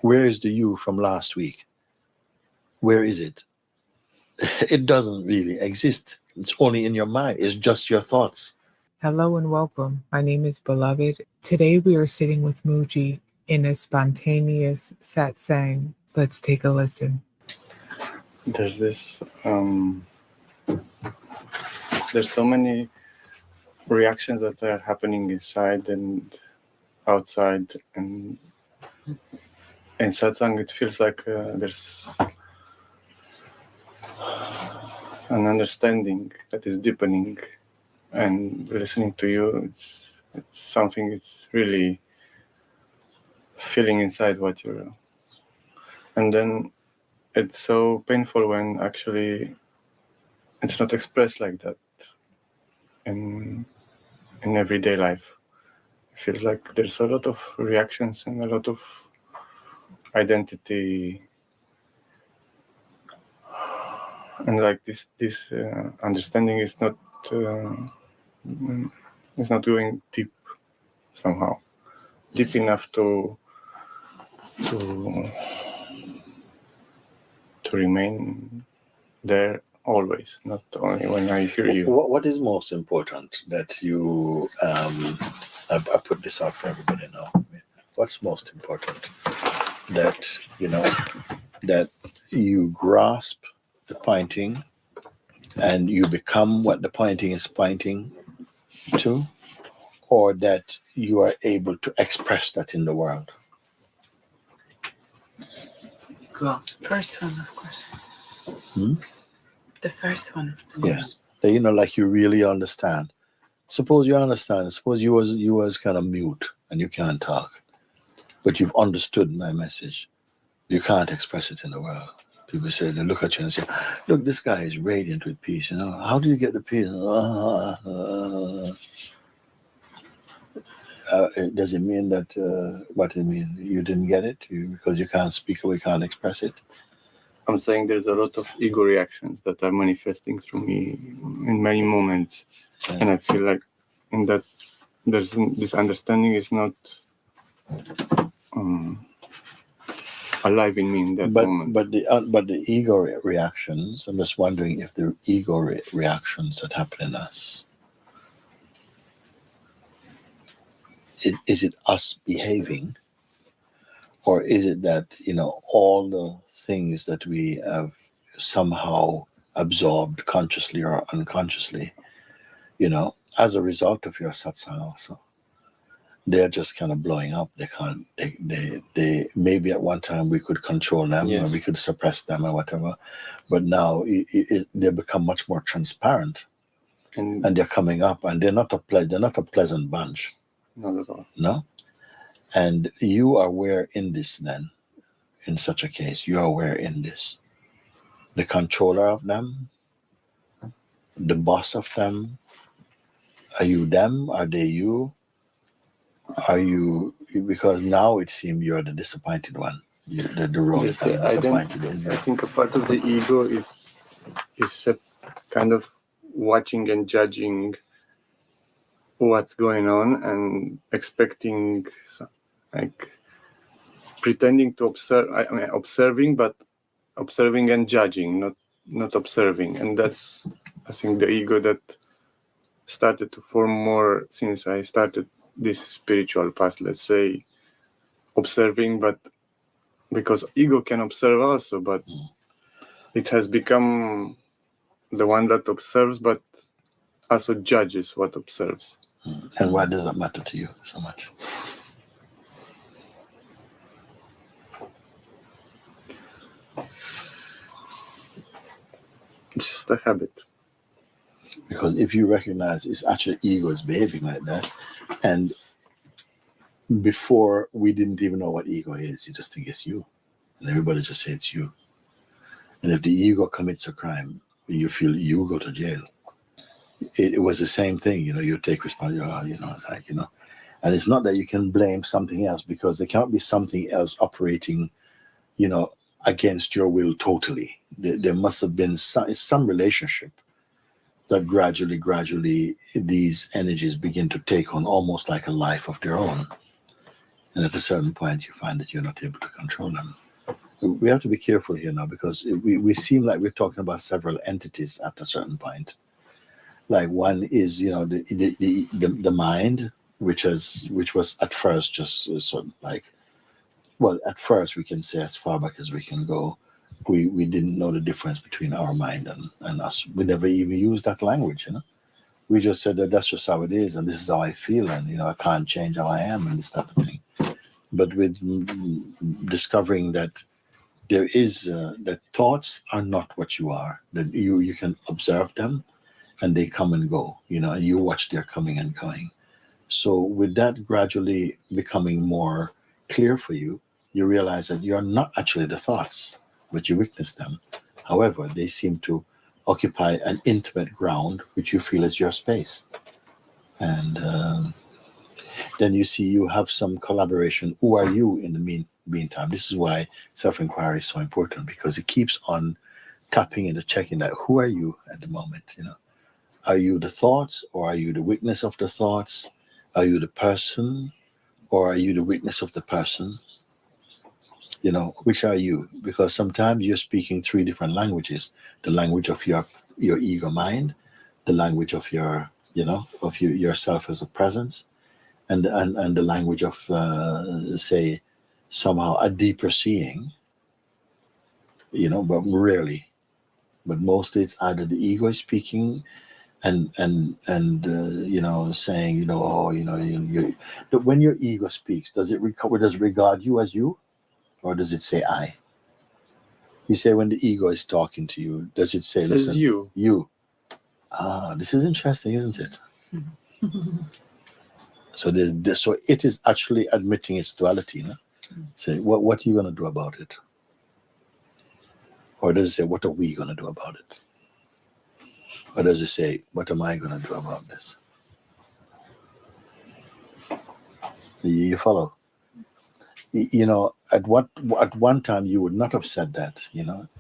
Where is the you from last week? Where is it? It doesn't really exist. It's only in your mind. It's just your thoughts. Hello and welcome. My name is Beloved. Today we are sitting with Mooji in a spontaneous satsang. Let's take a listen. There's this, there's so many reactions that are happening inside and outside, and in satsang it feels like there's an understanding that is deepening, and listening to you, it's something it's really feeling inside what you're, and then it's so painful when actually it's not expressed like that in everyday life. It feels like there's a lot of reactions and a lot of identity, and like this understanding is not going deep somehow, deep enough to remain there always, not only when I hear you. What is most important that you, I put this out for everybody now. What's most important? That, that you grasp the pointing and you become what the pointing is pointing to, or that you are able to express that in the world? First one, of course. The first one, of course. Yeah. Like you really understand. Suppose you understand. Suppose you was kind of mute and you can't talk, but you've understood my message. You can't express it in the world. People say, they look at you and say, look, this guy is radiant with peace. How do you get the peace? Does it mean that, what it mean? You didn't get it because you can't speak or you can't express it? I'm saying there's a lot of ego reactions that are manifesting through me in many moments. Yeah. And I feel like in that there's this understanding is not alive in me in that moment. But the ego reactions, I'm just wondering if the ego reactions that happen in us, is it us behaving, or is it that all the things that we have somehow absorbed consciously or unconsciously, as a result of your satsang also, they're just kind of blowing up. They maybe at one time we could control them, yes, or we could suppress them or whatever, but now they become much more transparent, and they're coming up, and they're not a pleasant bunch. Not at all. No? And you are aware in this then, in such a case, you are aware in this. The controller of them, the boss of them, are you them? Are they you? Are you, because now it seems you're the disappointed one. The role is the disappointed one. I think a part of the ego is kind of watching and judging what's going on and expecting, like pretending to observe. Observing, but observing and judging, not observing. And that's, I think, the ego that started to form more since I started this spiritual path, let's say, observing, but because ego can observe also, but it has become the one that observes, but also judges what observes. And why does that matter to you so much? It's just a habit. Because if you recognize it's actually ego is behaving like that, and before we didn't even know what ego is, you just think it's you, and everybody just say it's you. And if the ego commits a crime, you feel you go to jail. It was the same thing, you take responsibility, it's like, and it's not that you can blame something else, because there can't be something else operating, against your will totally. There must have been some relationship that gradually these energies begin to take on almost like a life of their own. And at a certain point, you find that you're not able to control them. We have to be careful here now, because we seem like we're talking about several entities at a certain point. Like one is, the mind, which was at first just sort of like, well, at first we can say as far back as we can go, we didn't know the difference between our mind and us. We never even used that language, We just said that that's just how it is, and this is how I feel, and I can't change how I am, and this type of thing. But with discovering that there is that thoughts are not what you are, that you can observe them, and they come and go, and you watch their coming and going. So with that gradually becoming more clear for you, you realize that you're not actually the thoughts, but you witness them. However, they seem to occupy an intimate ground which you feel is your space. And then you see you have some collaboration. Who are you in the meantime? This is why self-inquiry is so important, because it keeps on tapping into checking that who are you at the moment, Are you the thoughts, or are you the witness of the thoughts? Are you the person, or are you the witness of the person? Which are you? Because sometimes you're speaking 3 different languages: the language of your ego mind, the language of your, of yourself as a presence, and the language of, say, somehow a deeper seeing, but rarely. But mostly it's either the ego is speaking, and saying, when your ego speaks, does it regard you as you, or does it say I? You say when the ego is talking to you, does it say, It says listen, you? This is interesting, isn't it? So so it is actually admitting its duality. Say, what are you going to do about it? Or does it say, what are we going to do about it? Or does it say, what am I going to do about this? You follow? At one time you would not have said that.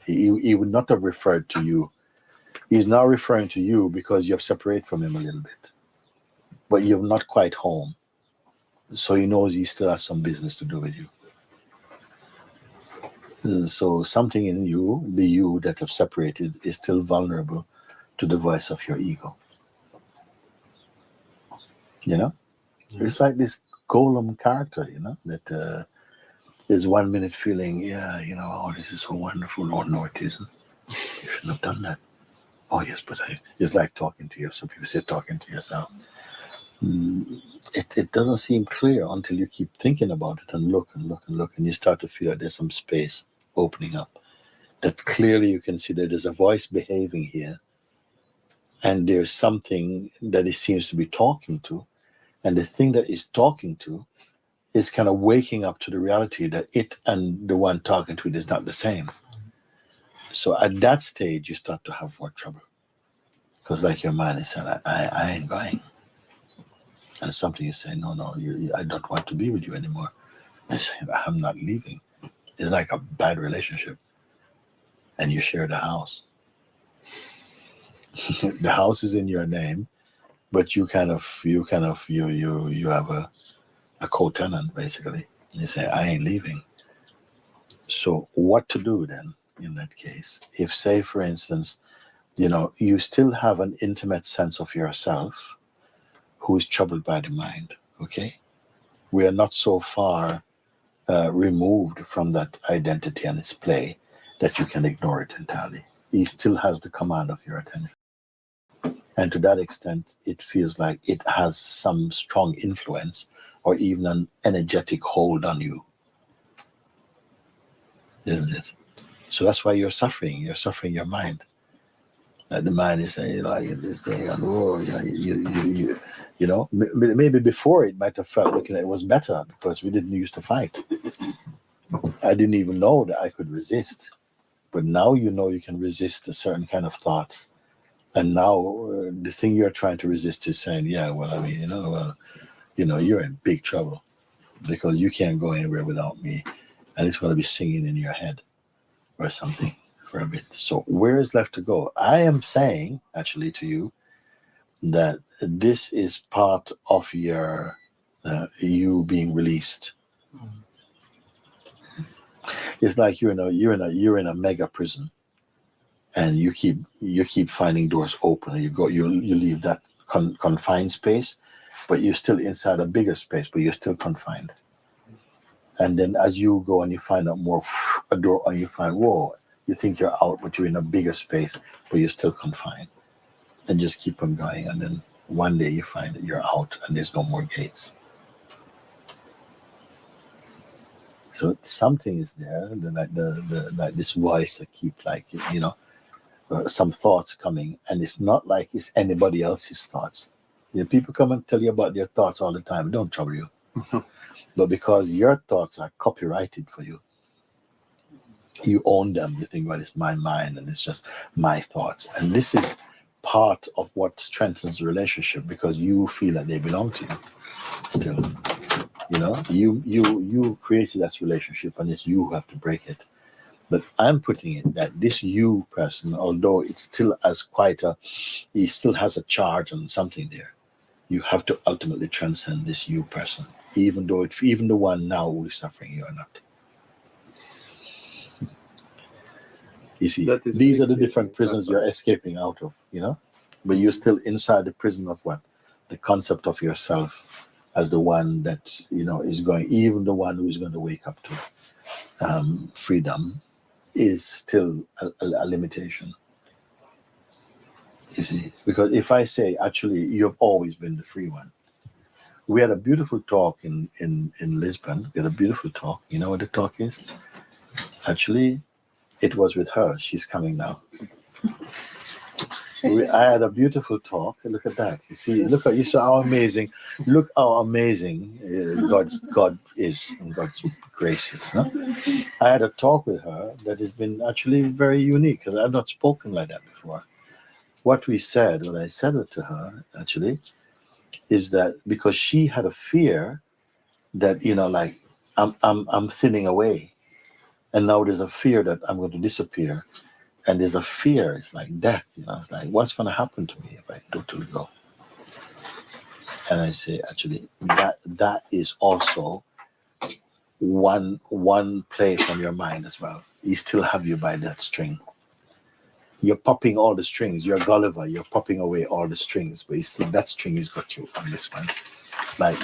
He would not have referred to you. He's now referring to you because you have separated from him a little bit, but you're not quite home. So he knows he still has some business to do with you. So something in you, the you that have separated, is still vulnerable to the voice of your ego. It's like this golem character, that is 1 minute feeling, this is so wonderful. Oh no, it isn't. You shouldn't have done that. Oh yes, but it's like talking to yourself. People say talking to yourself. It doesn't seem clear until you keep thinking about it and look and look and look, and you start to feel that there's some space opening up. That clearly you can see that there's a voice behaving here, and there's something that it seems to be talking to, and the thing that it's talking to is kind of waking up to the reality that it and the one talking to it is not the same. So at that stage, you start to have more trouble, because like your mind is saying, I ain't going. And something you say, no, I don't want to be with you anymore. I say, I'm not leaving. It's like a bad relationship, and you share the house. The house is in your name, but you have a co-tenant basically. And you say, I ain't leaving. So what to do then in that case? If, say, for instance, you still have an intimate sense of yourself who is troubled by the mind, okay? We are not so far removed from that identity and its play that you can ignore it entirely. He still has the command of your attention. And to that extent, it feels like it has some strong influence or even an energetic hold on you, isn't it? So that's why you're suffering. You're suffering your mind. The mind is saying, this thing, and maybe before it might have felt like it was better because we didn't used to fight. I didn't even know that I could resist. But now you can resist a certain kind of thoughts. And now the thing you're trying to resist is saying, you're in big trouble because you can't go anywhere without me. And it's going to be singing in your head or something for a bit. So where is left to go? I am saying, actually, to you that this is part of your you being released It's like you're in a mega prison, and you keep finding doors open, and you leave that confined space, but you're still inside a bigger space, but you're still confined. And then as you go and you find out more, a door, and you find, whoa, you think you're out, but you're in a bigger space, but you're still confined. And just keep on going, and then one day you find that you're out and there's no more gates. So something is there, like this voice that keep some thoughts coming, and it's not like it's anybody else's thoughts. People come and tell you about their thoughts all the time. Don't trouble you, but because your thoughts are copyrighted for you, you own them. You think, well, it's my mind and it's just my thoughts, and this is part of what strengthens the relationship, because you feel that they belong to you still. You created that relationship, and it's you who have to break it. But I'm putting it that this you person, although it still he still has a charge and something there, you have to ultimately transcend this you person, even the one now who is suffering, you are not. You see, these are the different prisons you're escaping out of, but you're still inside the prison of what? The concept of yourself as the one that, is going, even the one who is going to wake up to freedom is still a limitation. You see, because if I say, actually, you've always been the free one. We had a beautiful talk in Lisbon. We had a beautiful talk. You know what the talk is? Actually, it was with her. She's coming now. I had a beautiful talk. Look at that. You see, you saw how amazing. Look how amazing God is, and God's gracious. No? I had a talk with her that has been actually very unique, because I've not spoken like that before. What I said to her actually is that because she had a fear that I'm thinning away, and now there's a fear that I'm going to disappear. And there's a fear, it's like death, it's like, what's going to happen to me if I totally go? And I say, actually, that is also one play from your mind as well. He still have you by that string. You're popping all the strings. You're Gulliver. You're popping away all the strings, but still that string has got you on this one. Like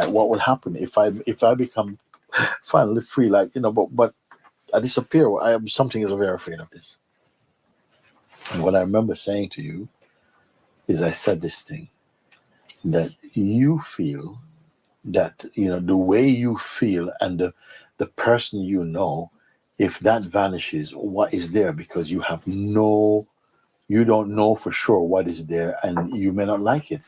what will happen if I become finally free? But I disappear. Something is very afraid of this. And what I remember saying to you is, I said this thing, that you feel that, the way you feel and the person if that vanishes, what is there? Because you don't know for sure what is there, and you may not like it.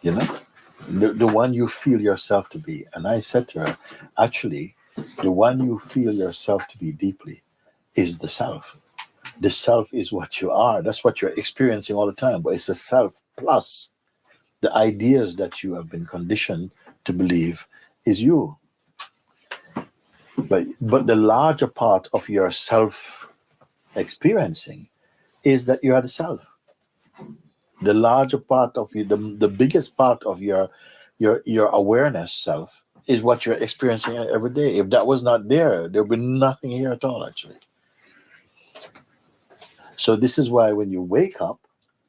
The one you feel yourself to be. And I said to her, actually, the one you feel yourself to be deeply is the self. The self is what you are. That's what you're experiencing all the time. But it's the self plus the ideas that you have been conditioned to believe is you. But the larger part of your self experiencing is that you are the self. The larger part of you, the biggest part of your awareness self is what you're experiencing every day. If that was not there, there would be nothing here at all, actually. So this is why when you wake up,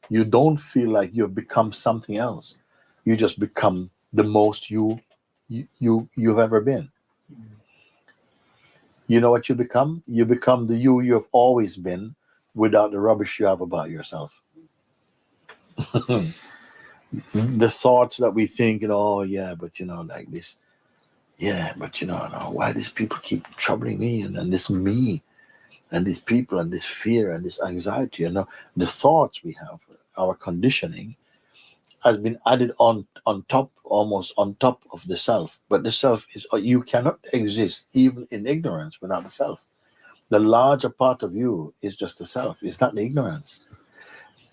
you don't feel like you've become something else. You just become the most you've ever been. You know what you become? You become the you've always been, without the rubbish you have about yourself. The thoughts that we think, like this. Yeah, but why these people keep troubling me, and then this me, and these people, and this fear, and this anxiety, the thoughts we have, our conditioning, has been added on top, almost on top of the self. But the self is, you cannot exist even in ignorance without the self. The larger part of you is just the self. It's not the ignorance.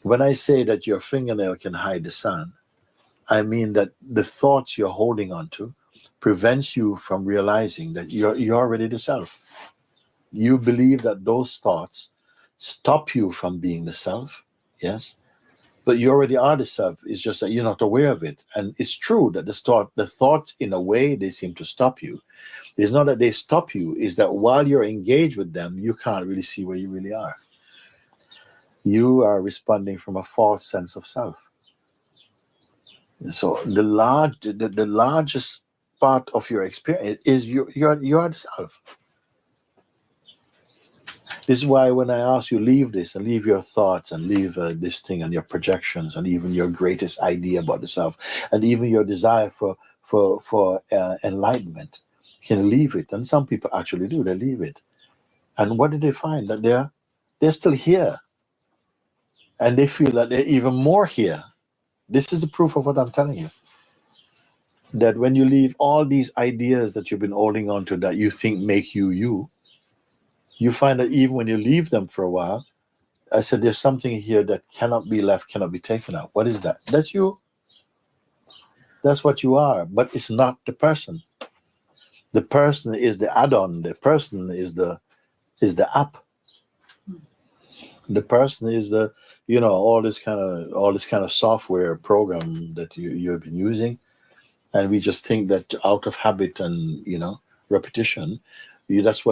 When I say that your fingernail can hide the sun, I mean that the thoughts you're holding on to prevents you from realizing that you're already the self. You believe that those thoughts stop you from being the self, yes? But you already are the self. It's just that you're not aware of it. And it's true that the thoughts, in a way, they seem to stop you. It's not that they stop you, it's that while you're engaged with them, you can't really see where you really are. You are responding from a false sense of self. So the largest part of your experience is you're the self. This is why when I ask you, leave this and leave your thoughts and leave this thing and your projections and even your greatest idea about the self and even your desire for enlightenment, can leave it. And some people actually do, they leave it. And what do they find? That they're still here. And they feel that they're even more here. This is the proof of what I'm telling you. That when you leave all these ideas that you've been holding on to that you think make you, you find that even when you leave them for a while, I said, there's something here that cannot be left, cannot be taken out. What is that? That's you. That's what you are, but it's not the person. The person is the add-on. The person is the app. The person is the, all this kind of software program that you've been using, and we just think that out of habit and repetition, that's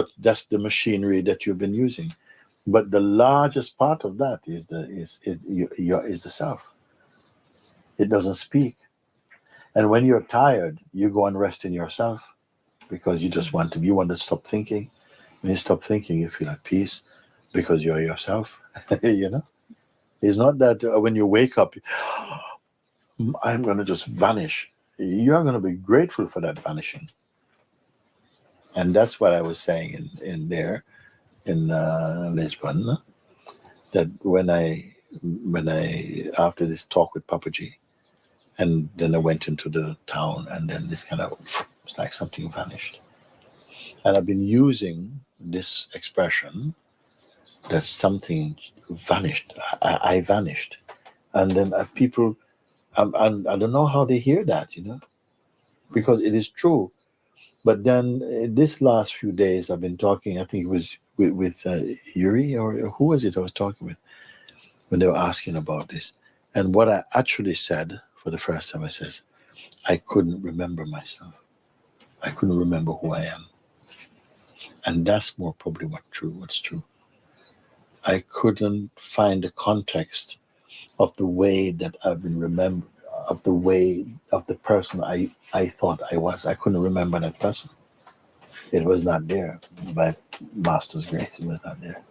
the machinery that you've been using. But the largest part of that is the self. It doesn't speak. And when you're tired, you go and rest in yourself because you want to stop thinking. When you stop thinking, you feel at peace because you're yourself. It's not that when you wake up, I'm going to just vanish. You're going to be grateful for that vanishing. And that's what I was saying in Lisbon, that when I after this talk with Papaji, and then I went into the town, and then it's like something vanished. And I've been using this expression that something vanished. I vanished. And then people, I don't know how they hear that, because it is true. But then this last few days, I've been talking, I think it was with Youre, or who was it I was talking with, when they were asking about this. And what I actually said for the first time, I said, I couldn't remember myself. I couldn't remember who I am. And that's more probably what's true. I couldn't find the context of the way that I've been remembered, of the way of the person I thought I was. I couldn't remember that person. It was not there. By Master's grace, it was not there.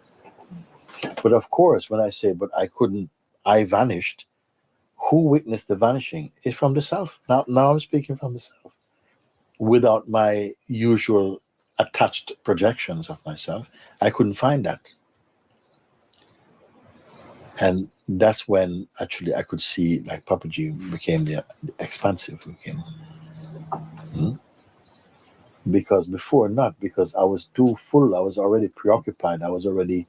But of course, when I say, I vanished, who witnessed the vanishing? It's from the self. Now I'm speaking from the self. Without my usual attached projections of myself, I couldn't find that. And that's when actually I could see, like Papaji became the expansive. Because before not, because I was too full. I was already preoccupied. I was already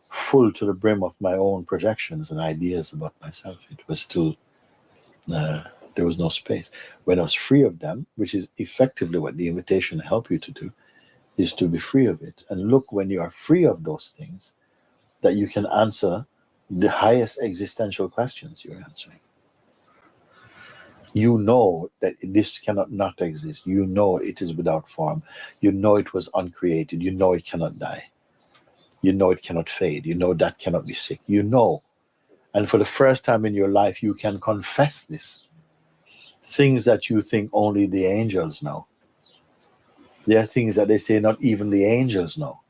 full to the brim of my own projections and ideas about myself. It was still, there was no space. When I was free of them, which is effectively what the invitation helps you to do, is to be free of it. And look, when you are free of those things, that you can answer the highest existential questions you're answering. You know that this cannot not exist. You know it is without form. You know it was uncreated. You know it cannot die. You know it cannot fade. You know that cannot be sick. You know. And for the first time in your life, you can confess this. Things that you think only the angels know. There are things that they say not even the angels know.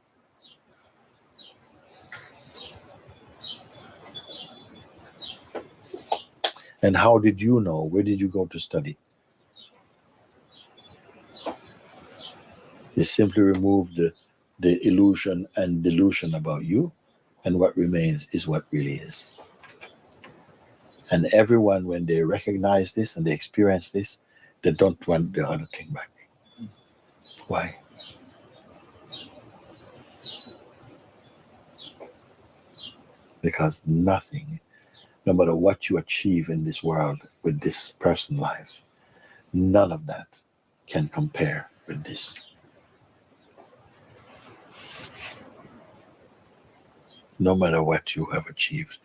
And how did you know? Where did you go to study? They simply remove the illusion and delusion about you, and what remains is what really is. And everyone, when they recognize this and they experience this, they don't want the other thing back. Why? Because nothing, no matter what you achieve in this world with this person life, none of that can compare with this. No matter what you have achieved,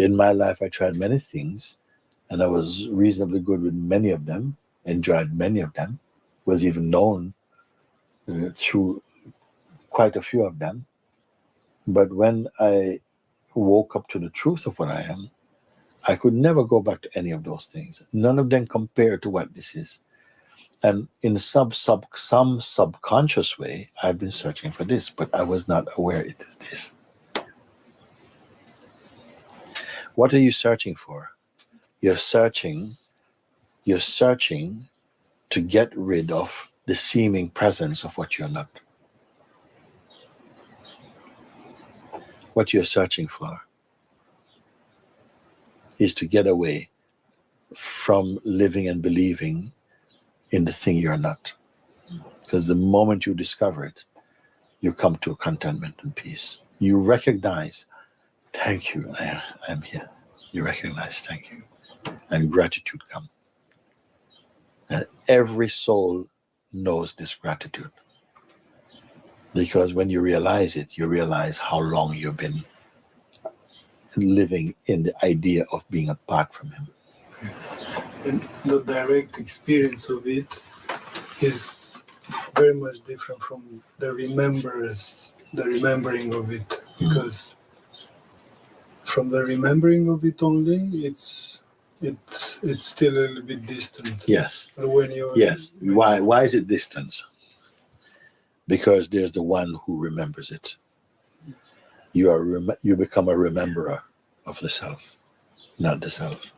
In my life, I tried many things, and I was reasonably good with many of them, enjoyed many of them, was even known through quite a few of them. But when I woke up to the truth of what I am, I could never go back to any of those things. None of them compare to what this is. And in some subconscious way, I've been searching for this, but I was not aware it is this. What are you searching for? You're searching to get rid of the seeming presence of what you're not. What you're searching for is to get away from living and believing in the thing you're not. Because the moment you discover it, you come to contentment and peace. You recognize, thank you, I'm here. You recognize, thank you. And gratitude comes. And every soul knows this gratitude. Because when you realize it, you realize how long you've been living in the idea of being apart from him. And the direct experience of it is very much different from the remembering of it. Because from the remembering of it only, it's still a little bit distant. Yes. But when you're Why is it distance? Because there's the one who remembers it. You become a rememberer of the self, not the self.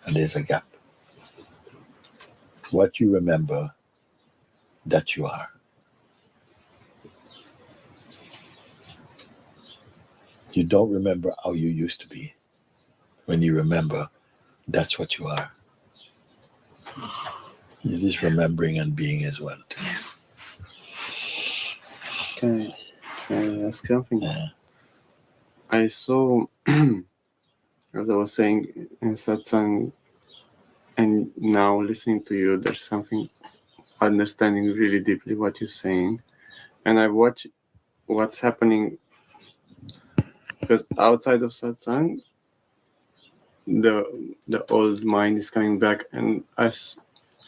And there's a gap. What you remember, that you are. You don't remember how you used to be. When you remember, that's what you are. It is remembering and being as one. Can I ask something? Yeah. I saw, as I was saying in Satsang, and now listening to you, there's something understanding really deeply what you're saying. And I watch what's happening, because outside of Satsang, the old mind is coming back, and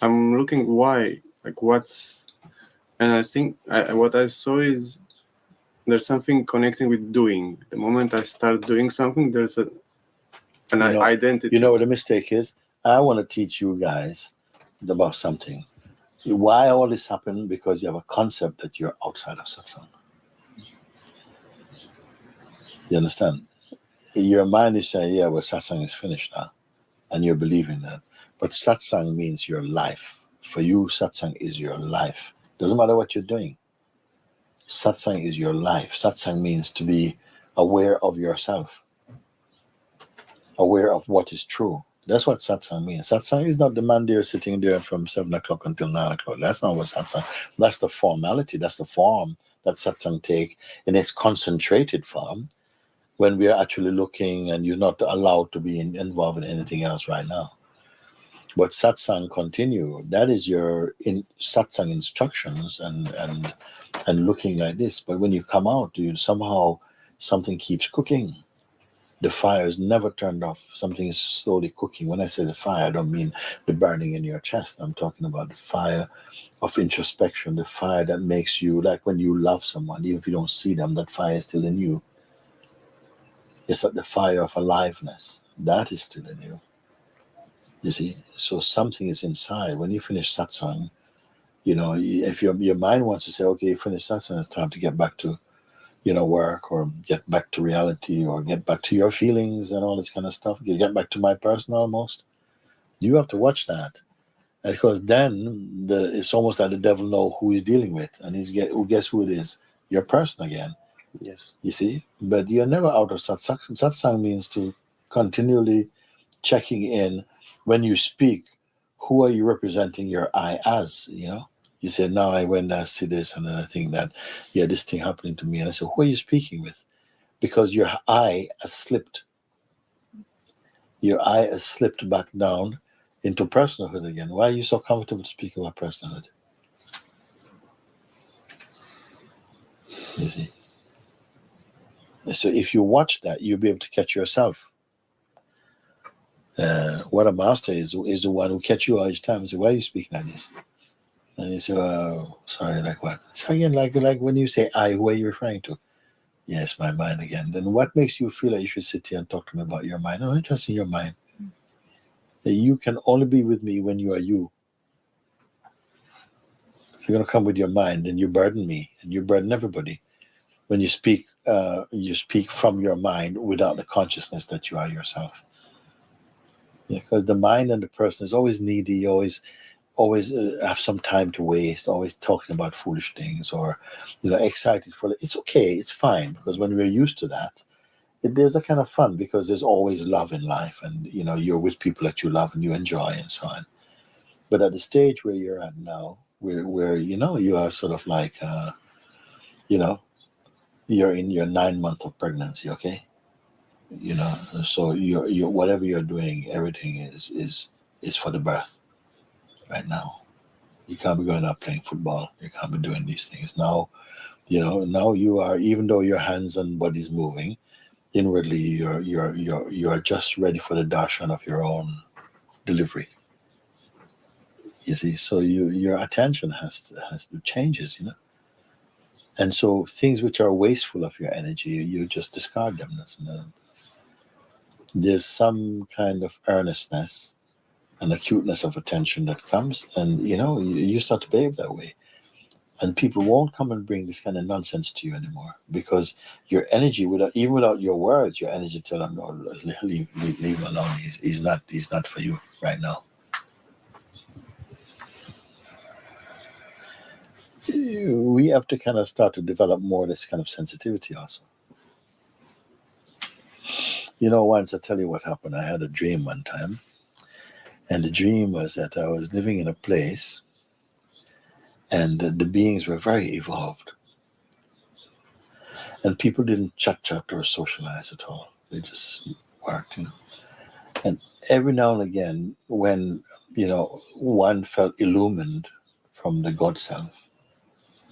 I'm looking why, like what's, and I think what I saw is there's something connecting with doing. The moment I start doing something, there's an identity. You know what the mistake is? I want to teach you guys about something. Why all this happened? Because you have a concept that you're outside of satsang. You understand? Your mind is saying, yeah, well, satsang is finished now. And you're believing that. But satsang means your life. For you, satsang is your life. Doesn't matter what you're doing. Satsang is your life. Satsang means to be aware of yourself. Aware of what is true. That's what satsang means. Satsang is not the man there sitting there from 7 o'clock until 9 o'clock. That's not what satsang. That's the formality. That's the form that satsang take in its concentrated form when we are actually looking and you're not allowed to be involved in anything else right now. But satsang continue. That is your satsang instructions and looking like this. But when you come out, somehow something keeps cooking. The fire is never turned off. Something is slowly cooking. When I say the fire, I don't mean the burning in your chest. I'm talking about the fire of introspection, the fire that makes you, like when you love someone, even if you don't see them, that fire is still in you. It's like the fire of aliveness. That is still in you. You see? So something is inside. When you finish satsang, if your mind wants to say, okay, you finish satsang, it's time to get back to work or get back to reality or get back to your feelings and all this kind of stuff. Get back to my person almost. You have to watch that. And because then it's almost like the devil know who he's dealing with. And guess who it is? Your person again. Yes. You see? But you're never out of satsang. Satsang means to continually checking in. When you speak, who are you representing your I as, You say, now I went and I see this, and then I think that, yeah, this thing happening to me. And I say, who are you speaking with? Because your I has slipped. Your I has slipped back down into personhood again. Why are you so comfortable to speak about personhood? You see? So if you watch that, you'll be able to catch yourself. What a master is the one who catch you all each time and say, why are you speaking like this? And you say, oh, sorry, like what? So again, like when you say I, who are you referring to? Yes, my mind again. Then what makes you feel like you should sit here and talk to me about your mind? No, I'm just in your mind. That you can only be with me when you are you. If you're going to come with your mind, then you burden me and you burden everybody. When you speak from your mind without the consciousness that you are yourself. Yeah, because the mind and the person is always needy, always have some time to waste, always talking about foolish things, or excited for it. It's okay, it's fine, because when we're used to that, there's a kind of fun, because there's always love in life, and you're with people that you love and you enjoy and so on. But at the stage where you're at now, where you are sort of like you're in your 9 month of pregnancy, okay? So you're whatever you're doing, everything is for the birth right now. You can't be going out playing football. You can't be doing these things now. Now you are, even though your hands and body's moving, inwardly you're just ready for the darshan of your own delivery. You see, so your attention has to changes, and so things which are wasteful of your energy, you just discard them. There's some kind of earnestness and acuteness of attention that comes, and you start to behave that way, and people won't come and bring this kind of nonsense to you anymore, because your energy, without your words, your energy tell them, no, leave him alone. He's not for you right now. We have to kind of start to develop more of this kind of sensitivity also. Once I tell you what happened, I had a dream one time, and the dream was that I was living in a place, and the beings were very evolved, and people didn't chat or socialize at all. They just worked, And every now and again, when one felt illumined from the God self,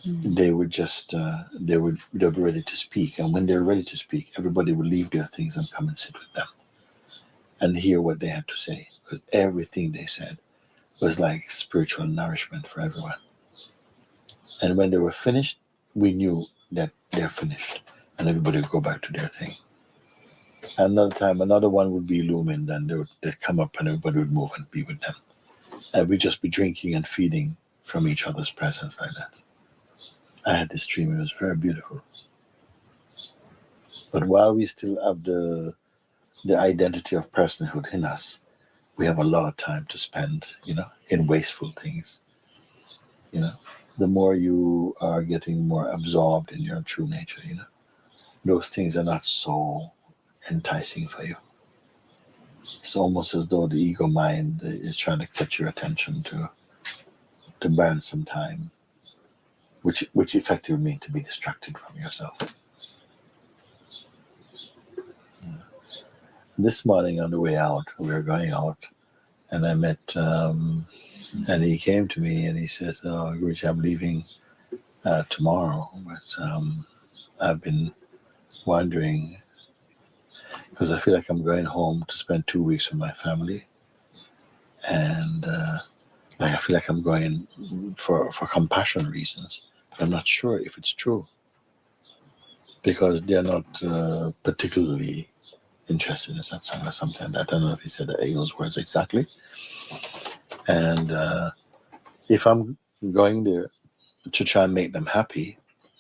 they would just they'll be ready to speak, and when they're ready to speak, everybody would leave their things and come and sit with them and hear what they had to say, because everything they said was like spiritual nourishment for everyone. And when they were finished, we knew that they're finished, and everybody would go back to their thing. Another time, another one would be illumined, and they'd come up, and everybody would move and be with them, and we'd just be drinking and feeding from each other's presence like that. I had this dream. It was very beautiful. But while we still have the identity of personhood in us, we have a lot of time to spend, in wasteful things. The more you are getting more absorbed in your true nature, those things are not so enticing for you. It's almost as though the ego mind is trying to catch your attention to burn some time, which effectively means to be distracted from yourself. This morning on the way out, we were going out, and I met, and he came to me and he says, "Oh, Guruji, I'm leaving tomorrow, but I've been wondering, because I feel like I'm going home to spend 2 weeks with my family, and I feel like I'm going for compassion reasons, but I'm not sure if it's true, because they're not particularly interested in Satsang or something like that." I don't know if he said those words exactly. And if I'm going there to try and make them happy,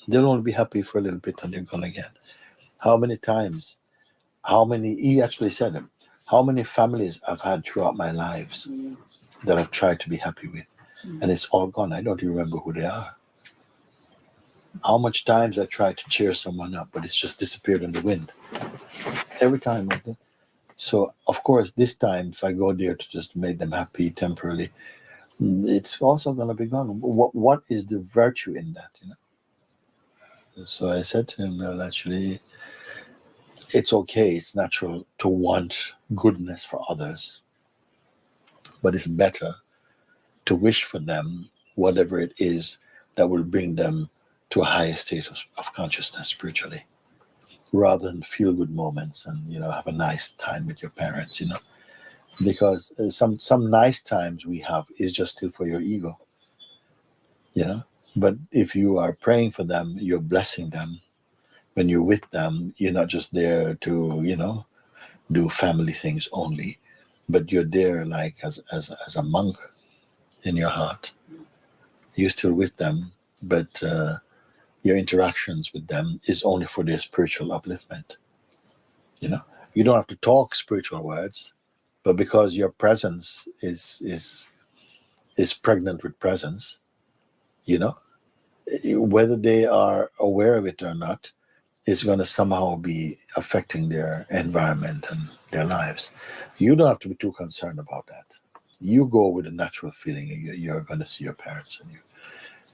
they'll only be happy for a little bit and they're gone again. How many times, he actually said them, how many families I've had throughout my lives that I've tried to be happy with, and it's all gone. I don't even remember who they are. How much times I tried to cheer someone up, but it's just disappeared in the wind. Every time. So, of course, this time, if I go there to just make them happy temporarily, it's also going to be gone. What is the virtue in that? So I said to him, well, actually, it's okay. It's natural to want goodness for others, but it's better to wish for them whatever it is that will bring them to a higher state of consciousness spiritually, rather than feel good moments and have a nice time with your parents. because some nice times we have is just still for your ego, you know. But if you are praying for them, you're blessing them. When you're with them, you're not just there to, you know, do family things only, but you're there like as a monk in your heart. You're still with them, but your interactions with them is only for their spiritual upliftment. You know, you don't have to talk spiritual words, but because your presence is pregnant with presence, you know, whether they are aware of it or not, it's going to somehow be affecting their environment and their lives. You don't have to be too concerned about that. You go with a natural feeling. You're going to see your parents, and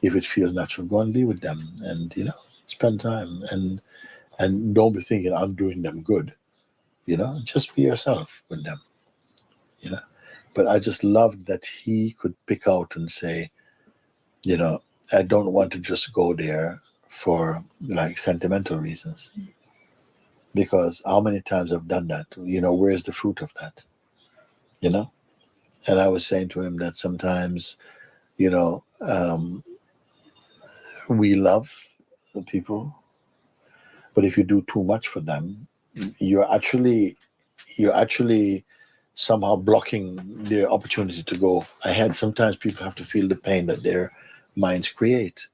if it feels natural, go and be with them, and you know, spend time, and don't be thinking I'm doing them good. You know, just be yourself with them. You know, but I just loved that he could pick out and say, you know, I don't want to just go there for like sentimental reasons, because how many times I've done that? You know, where's the fruit of that? You know, and I was saying to him that sometimes, you know, we love people, but if you do too much for them, you're actually somehow blocking their opportunity to go ahead. Sometimes people have to feel the pain that their minds create.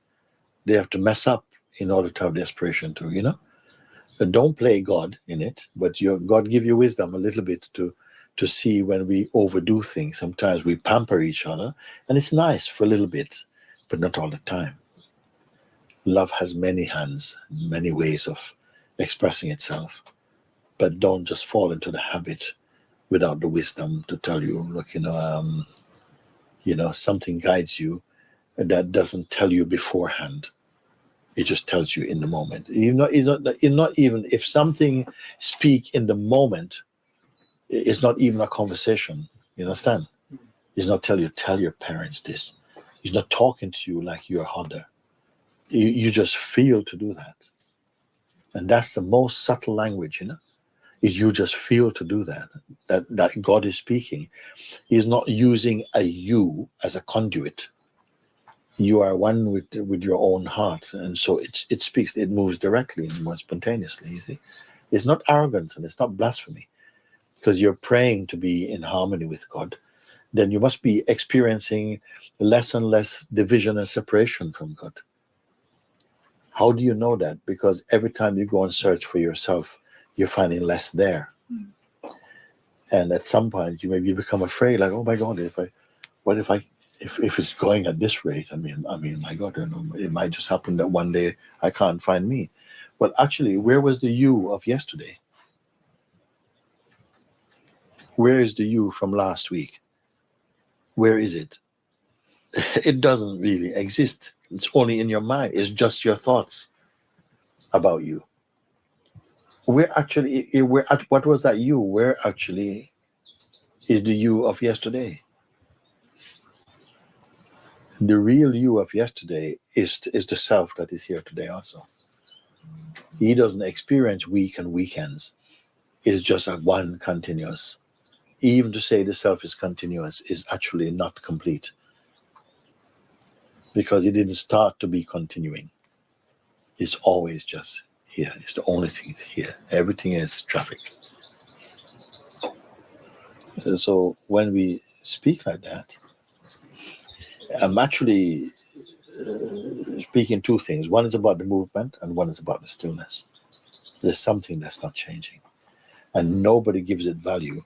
They have to mess up in order to have the aspiration to, you know. But don't play God in it, but God give you wisdom a little bit to see when we overdo things. Sometimes we pamper each other, and it's nice for a little bit, but not all the time. Love has many hands, many ways of expressing itself, but don't just fall into the habit without the wisdom to tell you, look, you know, something guides you that doesn't tell you beforehand. It just tells you in the moment. It's not even if something speak in the moment. It's not even a conversation. You understand? It's not tell your parents this. He's not talking to you like you're a hodder. You just feel to do that, and that's the most subtle language. You know, is you just feel to do that. That God is speaking. He's not using a you as a conduit. You are one with your own heart, and so it speaks. It moves directly and more spontaneously. You see, it's not arrogance and it's not blasphemy, because you're praying to be in harmony with God. Then you must be experiencing less and less division and separation from God. How do you know that? Because every time you go and search for yourself, you're finding less there. And at some point, you maybe become afraid, like, oh my God, if it's going at this rate, I mean, my God, you know, it might just happen that one day I can't find me. But actually, where was the you of yesterday? Where is the you from last week? Where is it? It doesn't really exist. It's only in your mind. It's just your thoughts about you. What was that you? Where actually is the you of yesterday? The real you of yesterday is the self that is here today also. He doesn't experience week and weekends. It's just a one continuous. Even to say the self is continuous is actually not complete, because it didn't start to be continuing. It's always just here. It's the only thing here. Everything is traffic. So when we speak like that, I'm actually speaking two things. One is about the movement and one is about the stillness. There's something that's not changing. And nobody gives it value,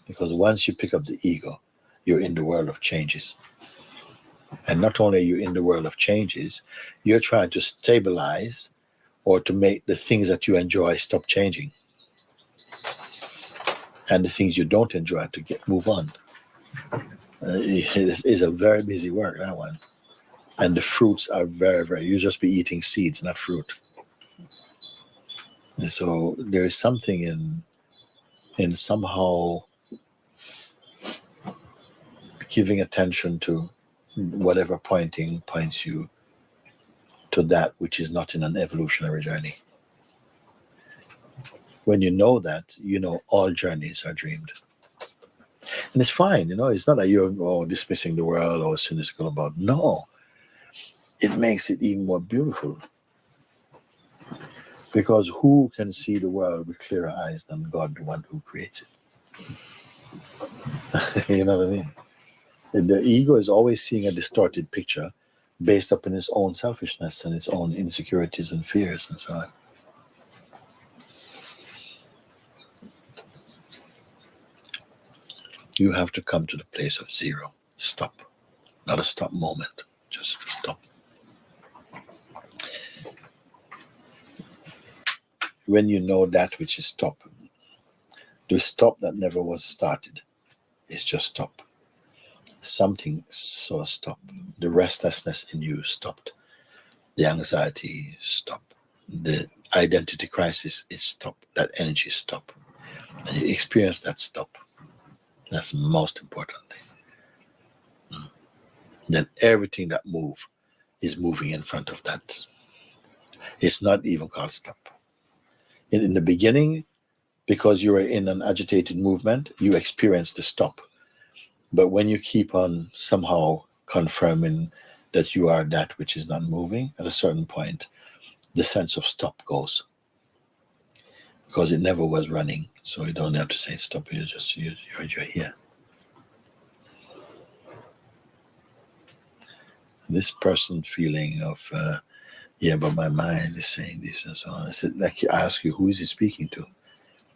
because once you pick up the ego, you're in the world of changes. And not only are you in the world of changes, you're trying to stabilize or to make the things that you enjoy stop changing. And the things you don't enjoy to move on. It is a very busy work, that one. And the fruits are very, very, you just be eating seeds, not fruit. And so there is something in somehow giving attention to whatever points you to that which is not in an evolutionary journey. When you know that, you know all journeys are dreamed. And it's fine, it's not that you're dismissing the world or cynical about. No, it makes it even more beautiful. Because who can see the world with clearer eyes than God, the one who creates it? You know what I mean? The ego is always seeing a distorted picture based upon its own selfishness and its own insecurities and fears and so on. You have to come to the place of zero. Stop. Not a stop moment, just a stop. When you know that which is stop, the stop that never was started is just stop. Something sort of stopped. The restlessness in you stopped. The anxiety stopped. The identity crisis is stopped. That energy stopped. And you experience that stop. That's the most important thing. Then everything that moves is moving in front of that. It's not even called stop. In the beginning, because you were in an agitated movement, you experience the stop. But when you keep on somehow confirming that you are that which is not moving, at a certain point, the sense of stop goes. Because it never was running. So you don't have to say stop, you're here. This person feeling of, but my mind is saying this and so on. I said, like, I ask you, who is he speaking to?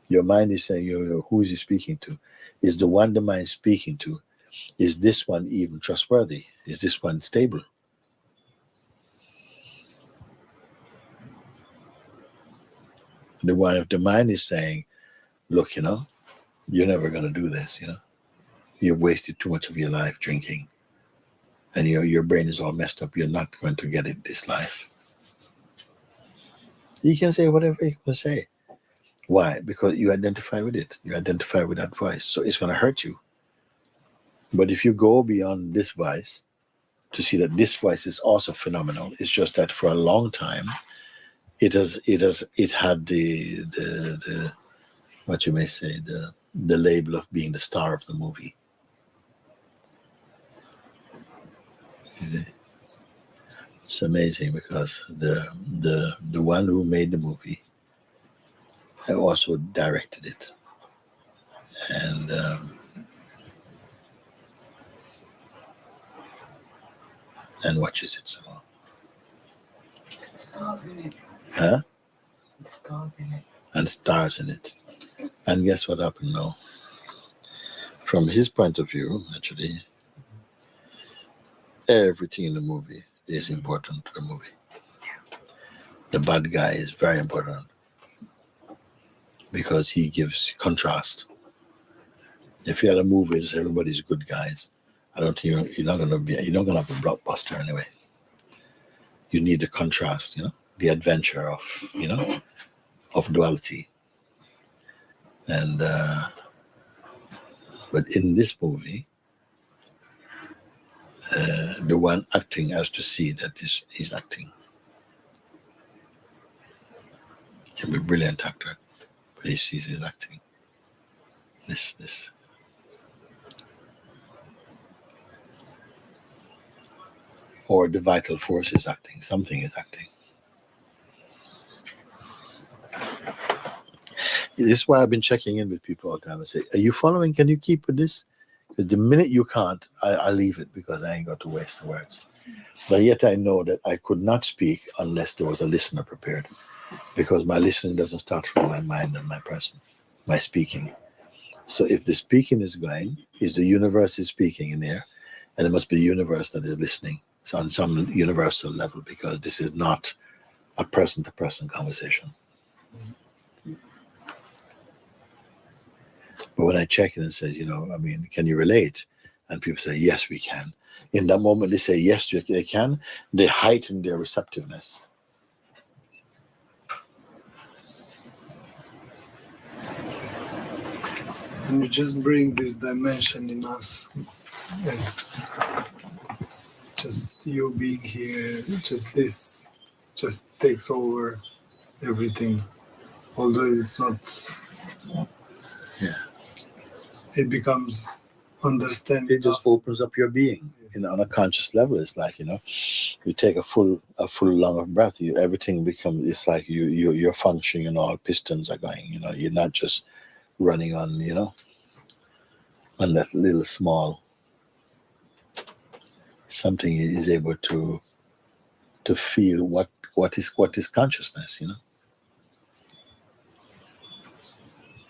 Your mind is saying, who is he speaking to? Is the one the mind is speaking to, is this one even trustworthy? Is this one stable? The one, if the mind is saying, look, you're never going to do this, You've wasted too much of your life drinking. And your brain is all messed up. You're not going to get it this life. You can say whatever you can say. Why? Because you identify with it. You identify with that voice. So it's going to hurt you. But if you go beyond this voice to see that this voice is also phenomenal, it's just that for a long time, it had the what you may say, the label of being the star of the movie. It's amazing because the one who made the movie also directed it and watches it somehow. Stars in it. Huh? Stars in it. And stars in it. And guess what happened now? From his point of view, actually, everything in the movie is important to the movie. The bad guy is very important because he gives contrast. If you had a movie that's everybody's good guys, I don't think you're not gonna have a blockbuster anyway. You need the contrast, the adventure of, of duality. And but in this movie, the one acting has to see that he's acting. He can be a brilliant actor, but he sees he's acting. This. Or the vital force is acting. Something is acting. This is why I've been checking in with people all the time and say, are you following? Can you keep with this? Because the minute you can't, I leave it because I ain't got to waste the words. But yet I know that I could not speak unless there was a listener prepared. Because my listening doesn't start from my mind and my person, my speaking. So if the speaking is going, is the universe is speaking in there, and it must be the universe that is listening. So on some universal level, because this is not a person-to-person conversation. But when I check it and says, can you relate? And people say, yes, we can. In that moment, they say, yes, they can. They heighten their receptiveness. And you just bring this dimension in us as just you being here, this just takes over everything. Although it's not, Yeah. it becomes understanding. It just opens up your being. On a conscious level. It's like, you take a full lung of breath, everything becomes, it's like you're functioning and all pistons are going, you're not just running on, on that little small something is able to feel what is consciousness,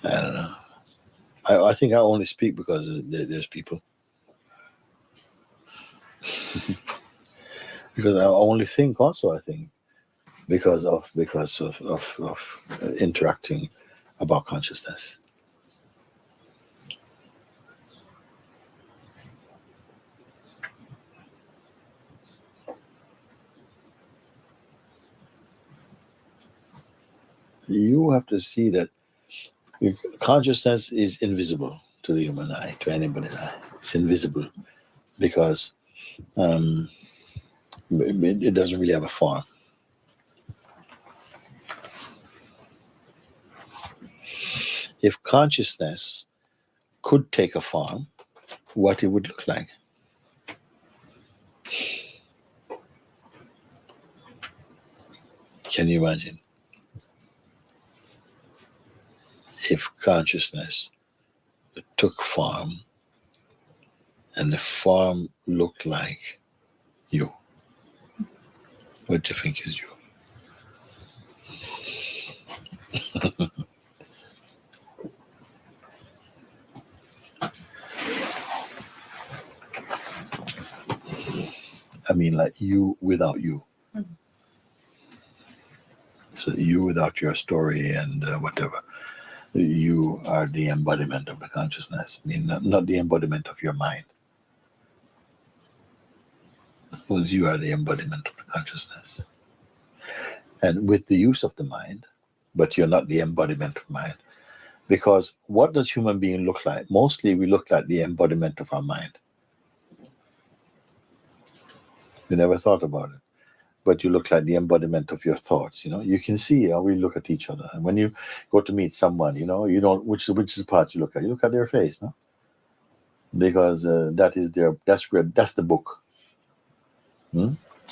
I don't know. I think I only speak because there's people. Because I only think also, I think, because of interacting about consciousness. You have to see that consciousness is invisible to the human eye, to anybody's eye. It's invisible because it doesn't really have a form. If consciousness could take a form, what it would look like. Can you imagine? If consciousness took form and the form looked like you, what do you think is you? I mean, like you without you. So you without your story and whatever. You are the embodiment of the consciousness. I mean, not the embodiment of your mind. Because you are the embodiment of the consciousness. And with the use of the mind, but you're not the embodiment of mind. Because what does human being look like? Mostly we look like the embodiment of our mind. We never thought about it. But you look like the embodiment of your thoughts. You can see how we look at each other. And when you go to meet someone, you don't, which is the part you look at? You look at their face, no? Because that's the book.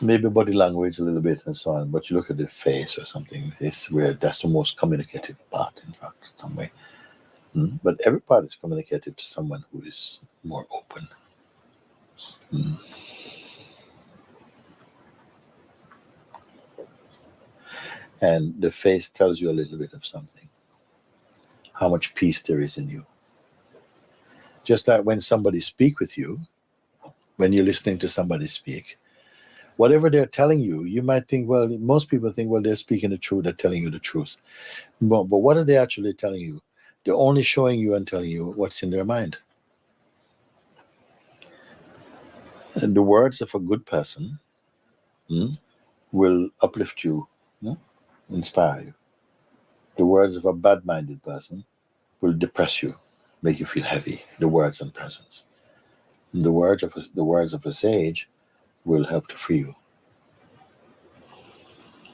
Maybe body language a little bit and so on, but you look at the face or something, it's where that's the most communicative part, in fact, in some way. But every part is communicative to someone who is more open. And the face tells you a little bit of something, how much peace there is in you. Just like when somebody speaks with you, when you're listening to somebody speak, whatever they're telling you, you might think, well, most people think, well, they're speaking the truth, they're telling you the truth. But what are they actually telling you? They're only showing you and telling you what's in their mind. And the words of a good person will uplift you, inspire you. The words of a bad-minded person will depress you, make you feel heavy, the words and presence. And the words of a sage will help to free you.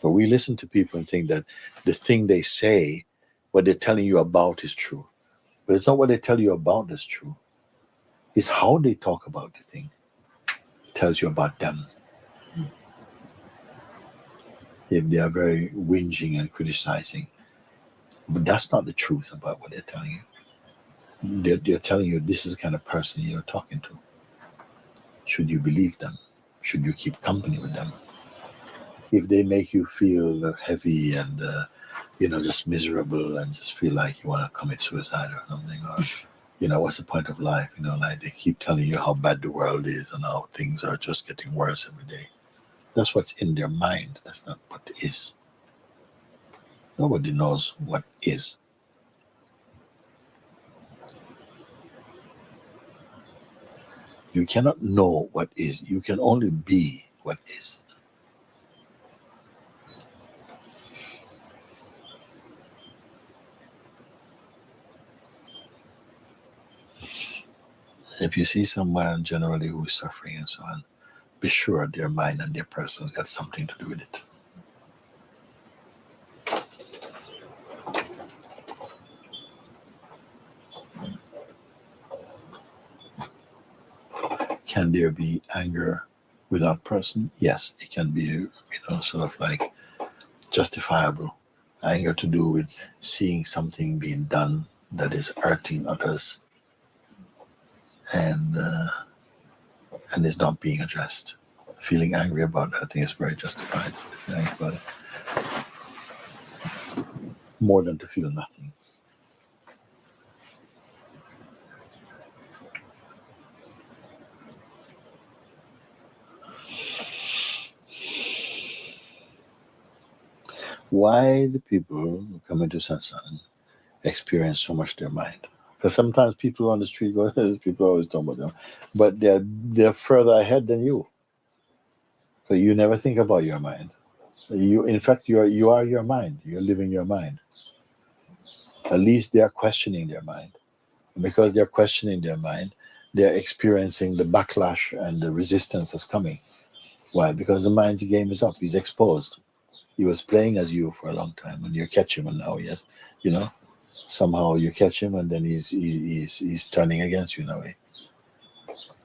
But we listen to people and think that the thing they say, what they're telling you about is true. But it's not what they tell you about that's true. It's how they talk about the thing. It tells you about them. If they are very whinging and criticizing. But that's not the truth about what they're telling you. They're telling you this is the kind of person you're talking to. Should you believe them? Should you keep company with them? If they make you feel heavy and just miserable and just feel like you want to commit suicide or something, or what's the point of life? Like they keep telling you how bad the world is and how things are just getting worse every day. That's what's in their mind. That's not what is. Nobody knows what is. You cannot know what is. You can only be what is. If you see someone generally who is suffering and so on, be sure their mind and their person's got something to do with it. Can there be anger with that person? Yes, it can be, sort of like justifiable. Anger to do with seeing something being done that is hurting others and is not being addressed. Feeling angry about that, I think is very justified. Feeling angry about it. More than to feel nothing. Why do people who come into Satsang experience so much their mind? Because sometimes people on the street go, people always talk about them, but they're further ahead than you. So you never think about your mind. In fact, you are your mind. You're living your mind. At least they are questioning their mind. And because they're questioning their mind, they're experiencing the backlash and the resistance that's coming. Why? Because the mind's game is up. He's exposed. He was playing as you for a long time, and you catch him, and now yes, somehow you catch him, and then he's turning against you in a way.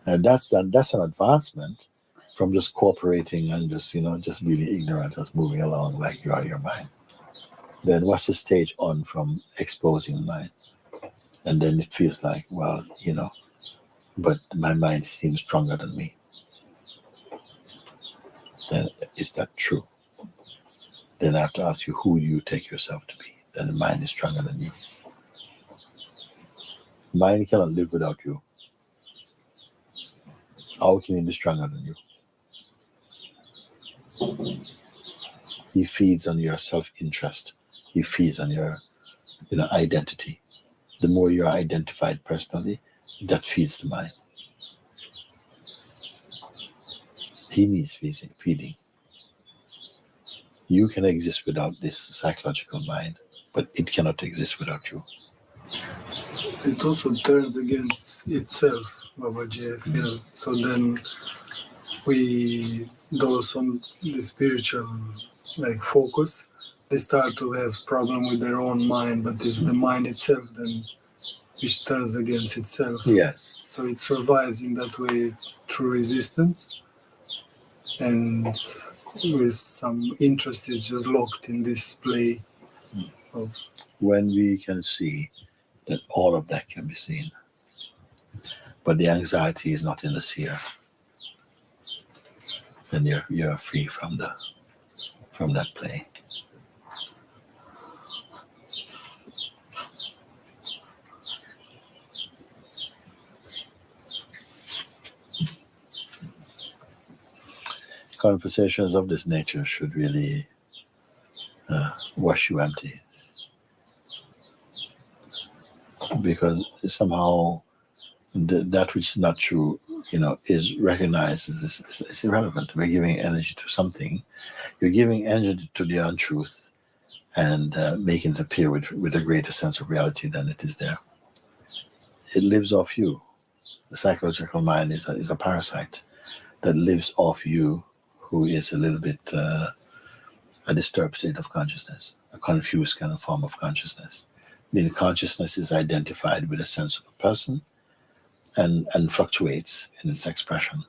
And that's an advancement from just cooperating and just being ignorant, just moving along like you are your mind. Then what's the stage on from exposing mind? And then it feels like, well, but my mind seems stronger than me. Then is that true? Then I have to ask you, who do you take yourself to be? Then the mind is stronger than you. Mind cannot live without you. How can he be stronger than you? He feeds on your self-interest. He feeds on your identity. The more you are identified personally, that feeds the mind. He needs feeding. You can exist without this psychological mind, but it cannot exist without you. It also turns against itself, Babaji, I feel. So then those on the spiritual focus, they start to have problem with their own mind, but it's the mind itself then which turns against itself. Yes. So it survives in that way through resistance, and with some interest is just locked in this play of. When we can see that all of that can be seen, but the anxiety is not in the seer, then you're free from that play. Conversations of this nature should really wash you empty, because somehow that which is not true, is recognized as it's irrelevant. We're giving energy to something. You're giving energy to the untruth and making it appear with a greater sense of reality than it is there. It lives off you. The psychological mind is a parasite that lives off you, who is a little bit a disturbed state of consciousness, a confused kind of form of consciousness. Meaning consciousness is identified with a sense of a person and fluctuates in its expression.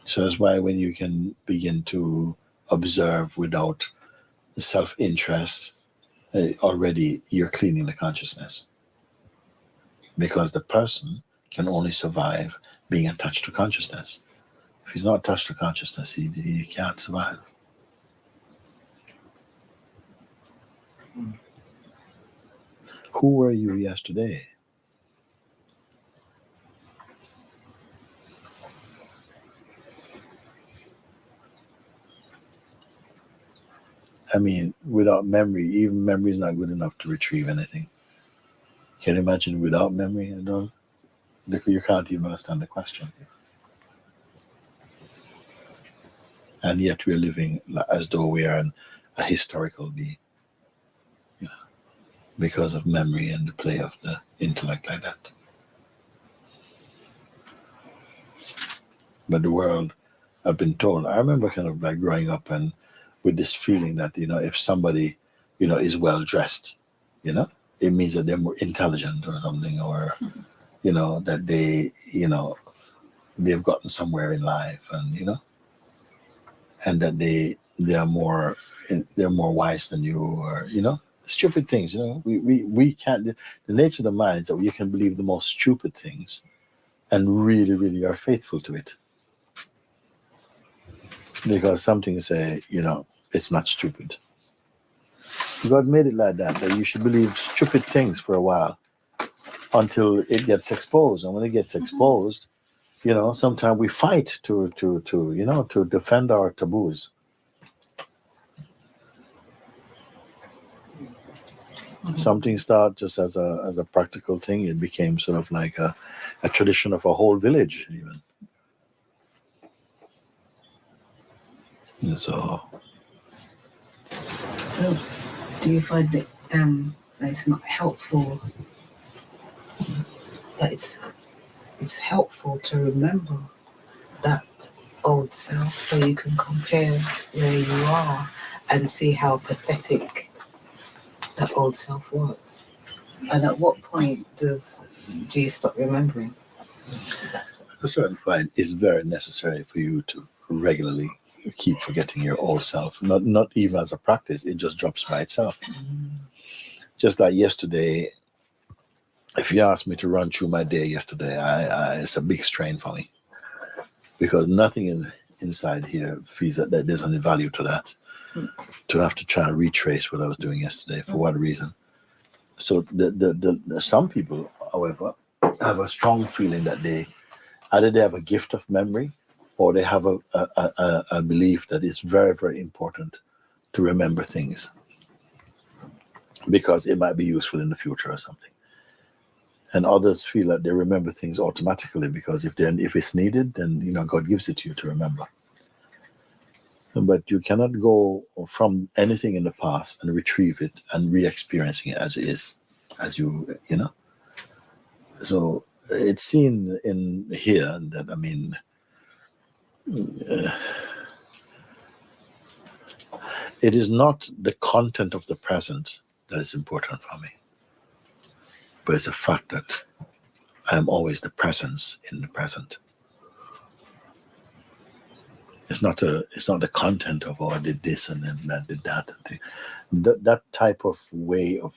So that's why when you can begin to observe without the self-interest, already you're cleaning the consciousness. Because the person can only survive being attached to consciousness. If he's not attached to consciousness, he can't survive. Who were you yesterday? I mean, without memory, even memory is not good enough to retrieve anything. Can you imagine without memory? You can't even understand the question. And yet we're living as though we are a historical being. Because of memory and the play of the intellect like that. But the world, I've been told, I remember kind of like growing up and with this feeling that, if somebody, is well dressed, it means that they're more intelligent or something, or that they've gotten somewhere in life, and and that they're more wise than you, or stupid things. We can't. The nature of the mind is that you can believe the most stupid things and really, really are faithful to it, because something say it's not stupid. God made it like that you should believe stupid things for a while until it gets exposed. And when it gets exposed, sometimes we fight to defend our taboos. Something started just as a practical thing. It became sort of like a tradition of a whole village, even. And so do you find that it's not helpful? That it's helpful to remember that old self, so you can compare where you are and see how pathetic that old self was. And at what point do you stop remembering? at a certain point, it's very necessary for you to regularly keep forgetting your old self. Not even as a practice, it just drops by itself. Just like yesterday, if you asked me to run through my day yesterday, it's a big strain for me, because nothing inside here feels that there's any value to that. To have to try and retrace what I was doing yesterday, for what reason? So the some people, however, have a strong feeling that either they have a gift of memory, or they have a belief that it's very, very important to remember things because it might be useful in the future or something. And others feel that they remember things automatically because if it's needed, then God gives it to you to remember. But you cannot go from anything in the past and retrieve it and re-experiencing it as it is, as So it's seen in here that, it is not the content of the present that is important for me, but it's the fact that I am always the presence in the present. It's not the content of I did this and then I did that. That type of way of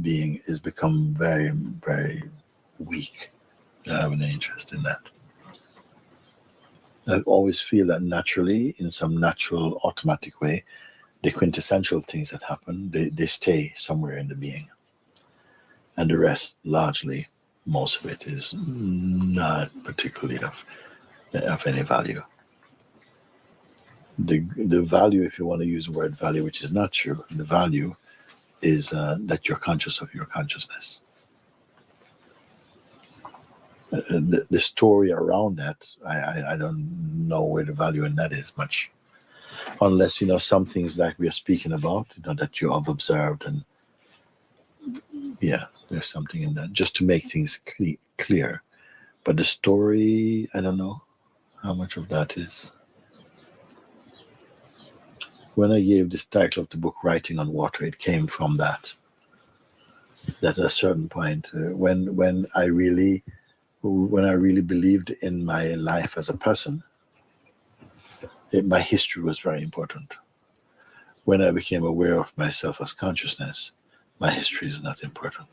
being has become very, very weak. I have an interest in that. I always feel that naturally, in some natural, automatic way, the quintessential things that happen, they stay somewhere in the being. And the rest, largely, most of it is not particularly of any value. The value, if you want to use the word value, which is not true, the value is that you're conscious of your consciousness. The story around that, I don't know where the value in that is much, unless some things like we are speaking about, that you have observed, and there's something in that just to make things clear. But the story, I don't know how much of that is. When I gave this title of the book, Writing on Water, it came from that at a certain point, when I really believed in my life as a person, my history was very important. When I became aware of myself as consciousness, my history is not important.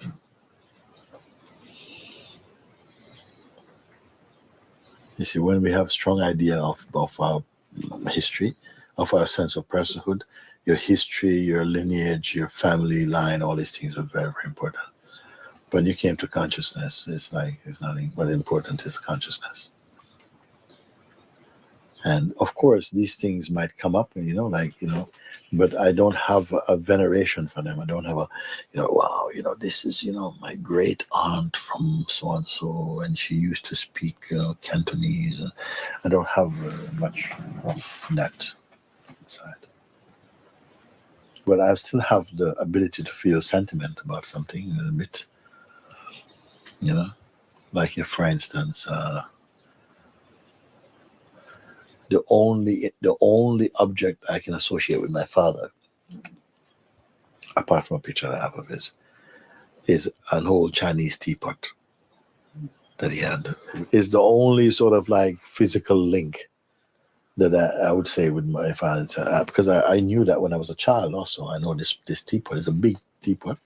You see, when we have a strong idea of our history, of our sense of personhood, your history, your lineage, your family line, all these things were very, very important. When you came to consciousness, it's nothing but important is consciousness. And of course, these things might come up, but I don't have a veneration for them. I don't have wow, this is, my great aunt from so and so, and she used to speak, Cantonese. And I don't have much of that inside. But I still have the ability to feel sentiment about something a bit, like if, for instance, the only object I can associate with my father, apart from a picture I have of his, is an old Chinese teapot that he had. Is the only sort of like physical link that I would say with my father, because I knew that when I was a child also. I know this teapot is a big teapot,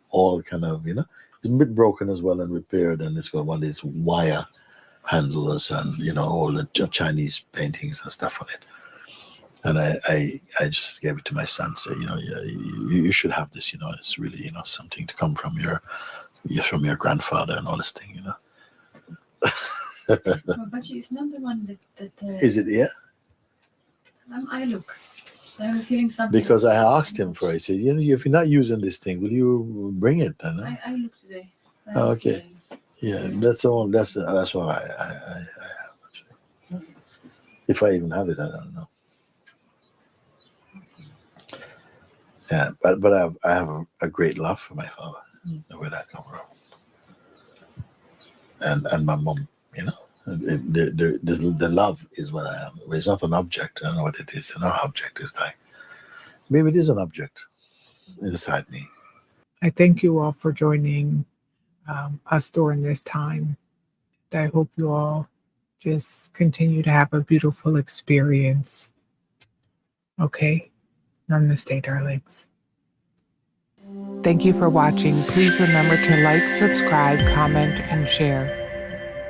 all kind of, it's a bit broken as well and repaired, and it's got one of these wire handles and, all the Chinese paintings and stuff on it. And I just gave it to my son, say, you should have this, it's really, something to come from your grandfather and all this thing, But it's not the one that Is it, yeah? I look. I have a feeling something. Because I asked him for it. I said, if you're not using this thing, will you bring it? I look today. Oh, okay. Yeah, that's all. That's what I have. Actually. If I even have it, I don't know. Yeah, but I have a great love for my father. Where that come from? And my mom, the love is what I have. It's not an object. I don't know what it is. An object is like, maybe it is an object inside me. I thank you all for joining us during this time. I hope you all just continue to have a beautiful experience. Okay? Namaste, darlings. Thank you for watching. Please remember to like, subscribe, comment, and share.